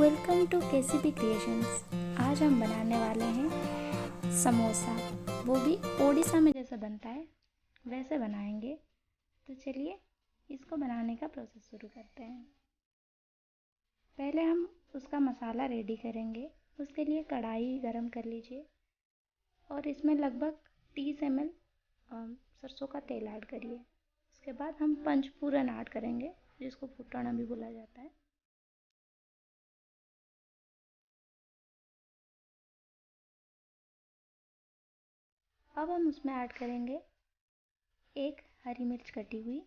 Welcome to KCP creations. आज हम बनाने वाले हैं समोसा, वो भी ओडिशा में जैसा बनता है वैसे बनाएंगे। तो चलिए इसको बनाने का प्रोसेस शुरू करते हैं। पहले हम उसका मसाला रेडी करेंगे। उसके लिए कढ़ाई गरम कर लीजिए और इसमें लगभग 30 ml सरसों का तेल ऐड करिए। उसके बाद हम पंचफूरन ऐड करेंगे, जिसको फुटाना भी बोला जाता है। अब हम उसमें ऐड करेंगे एक हरी मिर्च कटी हुई,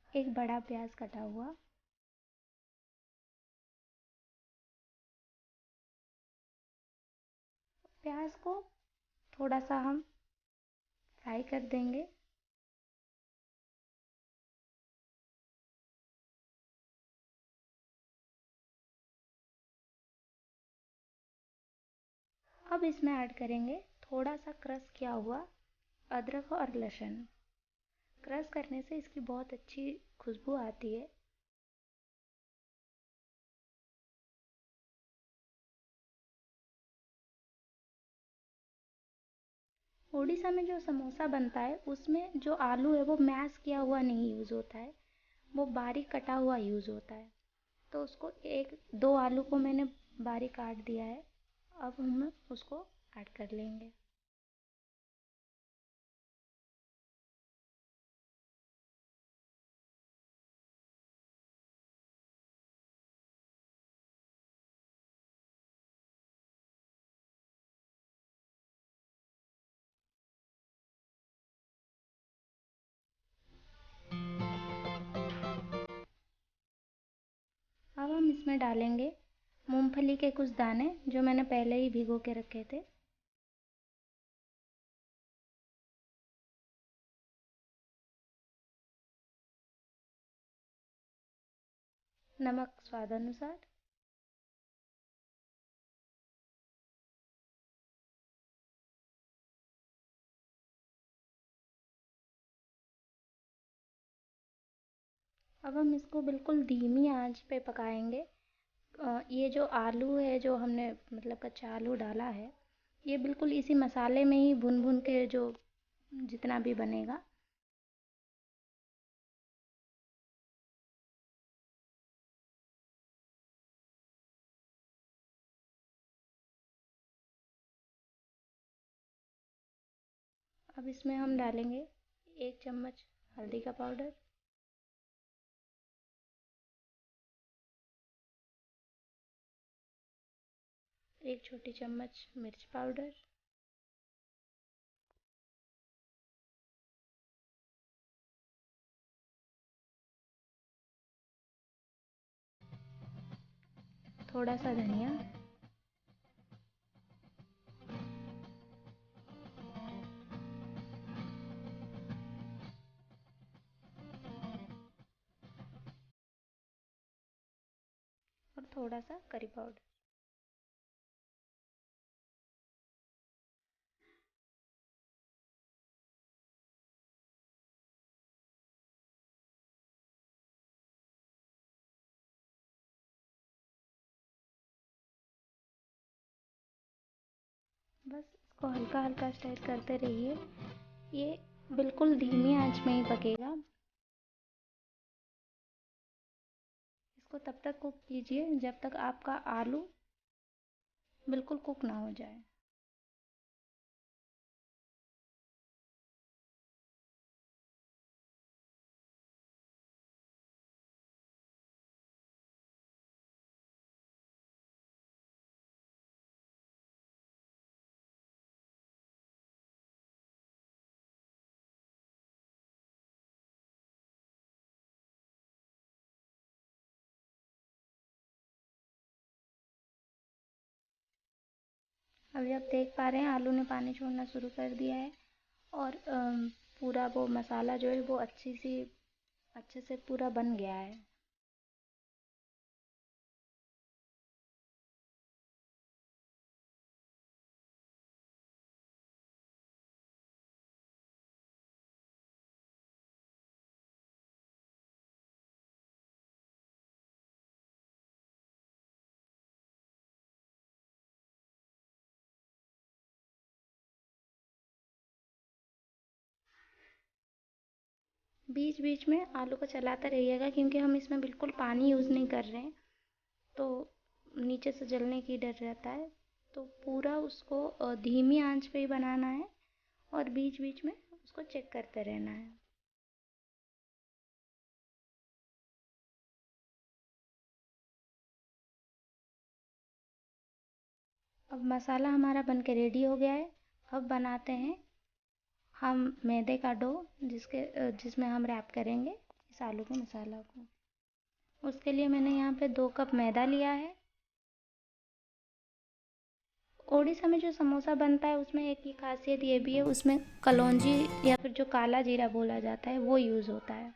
एक बड़ा प्याज कटा हुआ, प्याज को थोड़ा सा हम फ्राई कर देंगे। अब इसमें ऐड करेंगे थोड़ा सा क्रश किया हुआ अदरक और लहसुन। क्रश करने से इसकी बहुत अच्छी खुशबू आती है। उड़ीसा में जो समोसा बनता है उसमें जो आलू है वो मैश किया हुआ नहीं यूज़ होता है, वो बारीक कटा हुआ यूज़ होता है। तो उसको एक दो आलू को मैंने बारीक काट दिया है। अब हम उसको ऐड कर लेंगे। अब हम इसमें डालेंगे मूंगफली के कुछ दाने, जो मैंने पहले ही भिगो के रखे थे। नमक स्वादानुसार। अब हम इसको बिल्कुल धीमी आंच पे पकाएंगे। ये जो आलू है, जो हमने मतलब कच्चा आलू डाला है, ये बिल्कुल इसी मसाले में ही भुन भुन के जो जितना भी बनेगा। अब इसमें हम डालेंगे 1 चम्मच हल्दी का पाउडर, 1 छोटी चम्मच मिर्च पाउडर, थोड़ा सा धनिया, और थोड़ा सा करी पाउडर। बस इसको हल्का हल्का स्टर करते रहिए। ये बिल्कुल धीमी आंच में ही पकेगा। इसको तब तक कुक कीजिए जब तक आपका आलू बिल्कुल कुक ना हो जाए। अभी आप देख पा रहे हैं आलू ने पानी छोड़ना शुरू कर दिया है, और पूरा वो मसाला जो है वो अच्छे से पूरा बन गया है। बीच बीच में आलू को चलाते रहिएगा क्योंकि हम इसमें बिल्कुल पानी यूज़ नहीं कर रहे हैं, तो नीचे से जलने की डर रहता है। तो पूरा उसको धीमी आंच पे ही बनाना है और बीच बीच में उसको चेक करते रहना है। अब मसाला हमारा बन के रेडी हो गया है। अब बनाते हैं हम मैदे का डो, जिसमें हम रैप करेंगे इस आलू के मसाला को। उसके लिए मैंने यहाँ पे 2 कप मैदा लिया है। ओडिशा में जो समोसा बनता है उसमें एक ये खासियत ये भी है, उसमें कलौंजी या फिर जो काला जीरा बोला जाता है वो यूज़ होता है।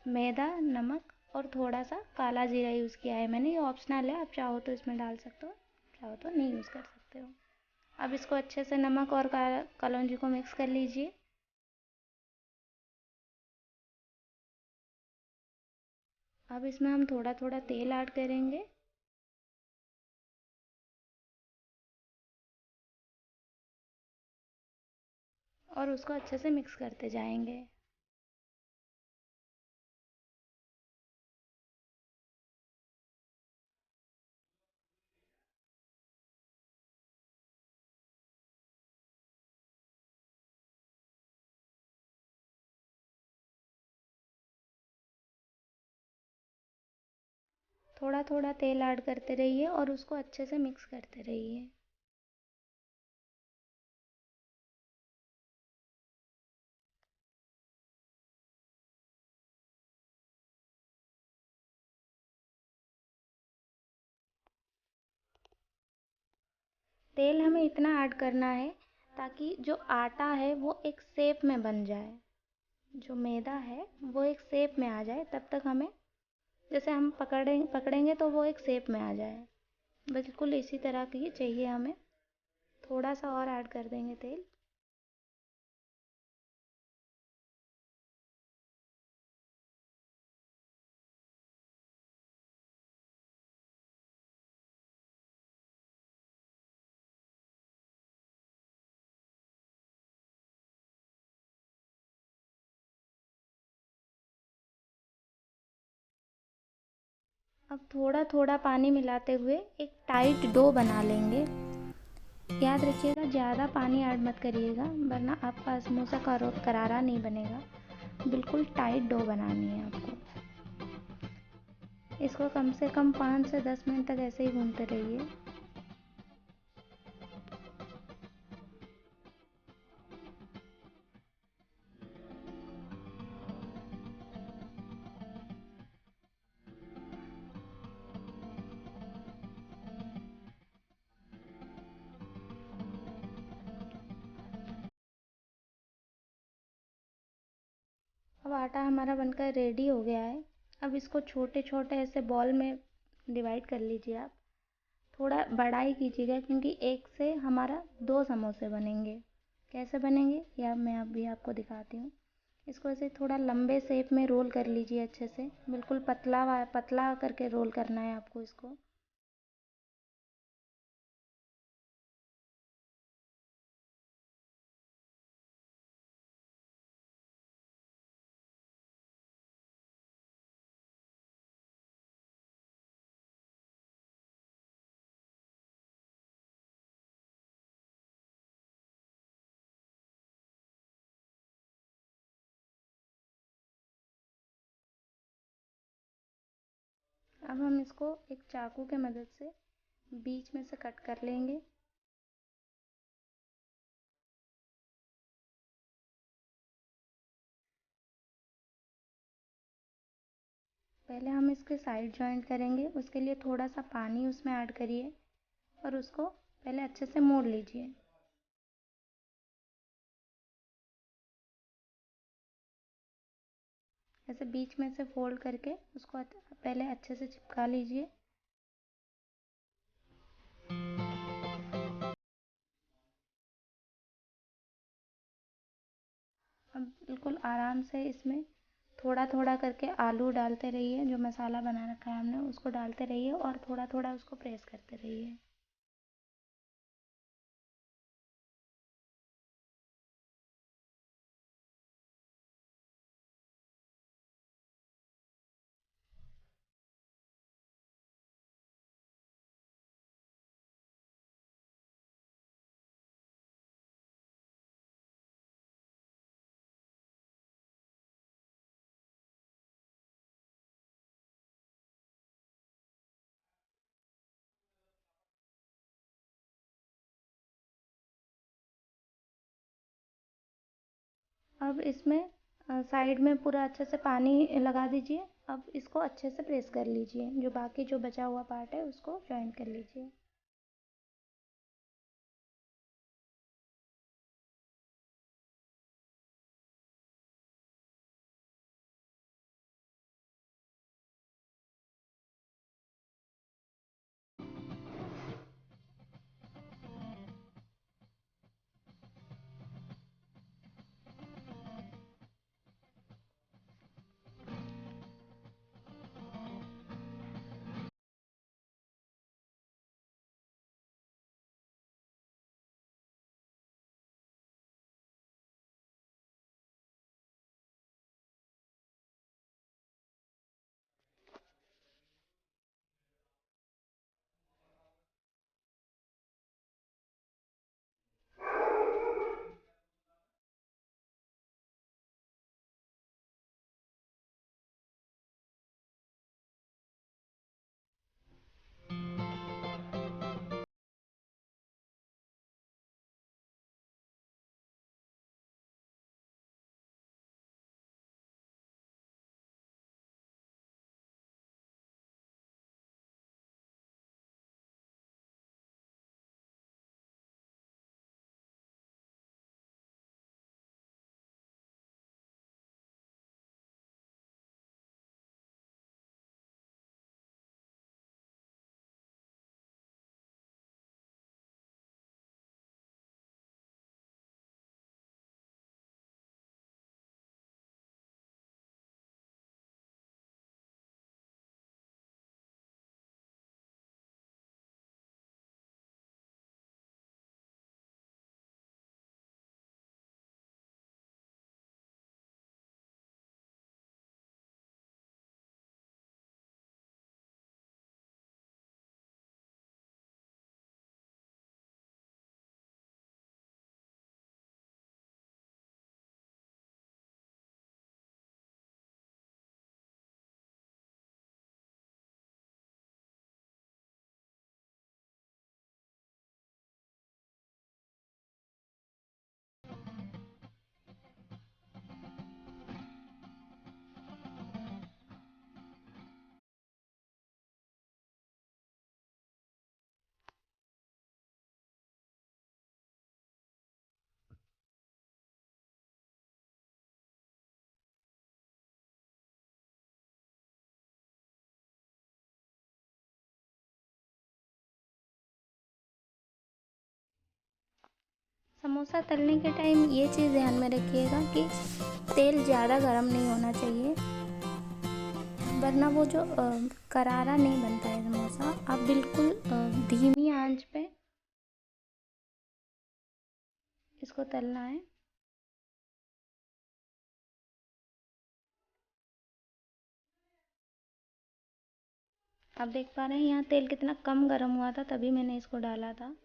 मैदा, नमक और थोड़ा सा काला जीरा यूज़ किया है मैंने, ये ऑप्शनल है, आप चाहो तो इसमें डाल सकते हो, चाहो तो नहीं यूज़ कर सकते हो। अब इसको अच्छे से नमक और कलौंजी को मिक्स कर लीजिए। अब इसमें हम थोड़ा थोड़ा तेल ऐड करेंगे। और उसको अच्छे से मिक्स करते जाएंगे। थोड़ा थोड़ा तेल ऐड करते रहिए और उसको अच्छे से मिक्स करते रहिए। तेल हमें इतना ऐड करना है ताकि जो आटा है वो एक शेप में बन जाए, जो मैदा है वो एक शेप में आ जाए। तब तक हमें, जैसे हम पकड़ेंगे तो वो एक शेप में आ जाए, बिल्कुल इसी तरह की चाहिए हमें। थोड़ा सा और ऐड कर देंगे तेल। अब थोड़ा थोड़ा पानी मिलाते हुए एक टाइट डो बना लेंगे। याद रखिएगा ज़्यादा पानी ऐड मत करिएगा, वरना आपका समोसा करारा नहीं बनेगा। बिल्कुल टाइट डो बनानी है आपको। इसको कम से कम 5 से 10 मिनट तक ऐसे ही भूनते रहिए। अब आटा हमारा बनकर रेडी हो गया है। अब इसको छोटे छोटे ऐसे बॉल में डिवाइड कर लीजिए आप। थोड़ा बड़ा ही कीजिएगा क्योंकि एक से हमारा 2 समोसे बनेंगे। कैसे बनेंगे या मैं अभी आपको दिखाती हूँ। इसको ऐसे थोड़ा लंबे शेप में रोल कर लीजिए अच्छे से, बिल्कुल पतला पतला करके रोल करना है आपको इसको। अब हम इसको एक चाकू के मदद से बीच में से कट कर लेंगे। पहले हम इसके साइड जॉइंट करेंगे, उसके लिए थोड़ा सा पानी उसमें ऐड करिए और उसको पहले अच्छे से मोड़ लीजिए। ऐसे बीच में से फोल्ड करके उसको पहले अच्छे से चिपका लीजिए। अब बिल्कुल आराम से इसमें थोड़ा थोड़ा करके आलू डालते रहिए, जो मसाला बना रखा है हमने उसको डालते रहिए और थोड़ा थोड़ा उसको प्रेस करते रहिए। अब इसमें साइड में पूरा अच्छे से पानी लगा दीजिए। अब इसको अच्छे से प्रेस कर लीजिए, जो बाकी जो बचा हुआ पार्ट है उसको जॉइन कर लीजिए। समोसा तलने के टाइम ये चीज़ ध्यान में रखिएगा कि तेल ज़्यादा गर्म नहीं होना चाहिए, वरना वो जो करारा नहीं बनता है समोसा। आप बिल्कुल धीमी आंच पे इसको तलना है। आप देख पा रहे हैं यहाँ तेल कितना कम गर्म हुआ था, तभी मैंने इसको डाला था।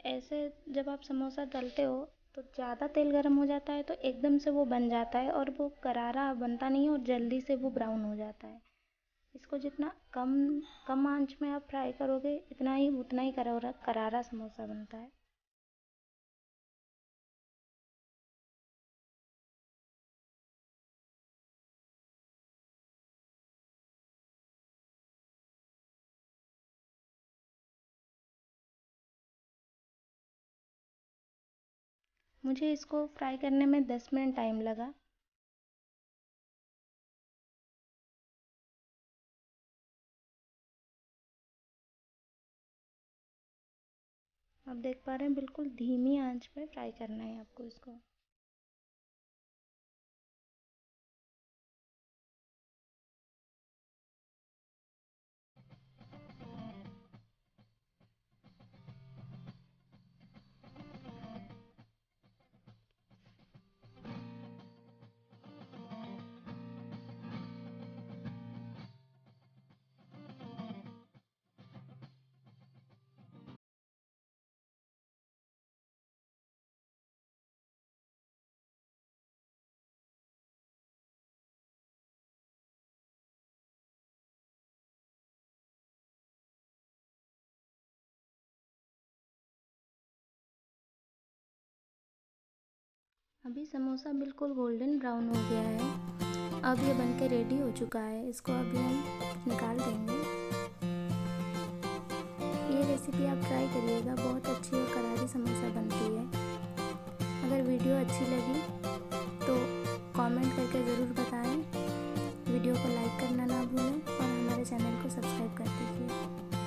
ऐसे जब आप समोसा तलते हो तो ज़्यादा तेल गर्म हो जाता है तो एकदम से वो बन जाता है और वो करारा बनता नहीं है और जल्दी से वो ब्राउन हो जाता है। इसको जितना कम कम आंच में आप फ्राई करोगे उतना ही करारा करारा समोसा बनता है। मुझे इसको फ्राई करने में 10 मिनट टाइम लगा। आप देख पा रहे हैं बिल्कुल धीमी आंच पे फ्राई करना है आपको इसको। अभी समोसा बिल्कुल गोल्डन ब्राउन हो गया है। अब ये बनके रेडी हो चुका है। इसको अभी हम निकाल देंगे। ये रेसिपी आप ट्राई करिएगा, बहुत अच्छी और करारी समोसा बनती है। अगर वीडियो अच्छी लगी तो कमेंट करके ज़रूर बताएं। वीडियो को लाइक करना ना भूलें और हमारे चैनल को सब्सक्राइब कर दीजिए।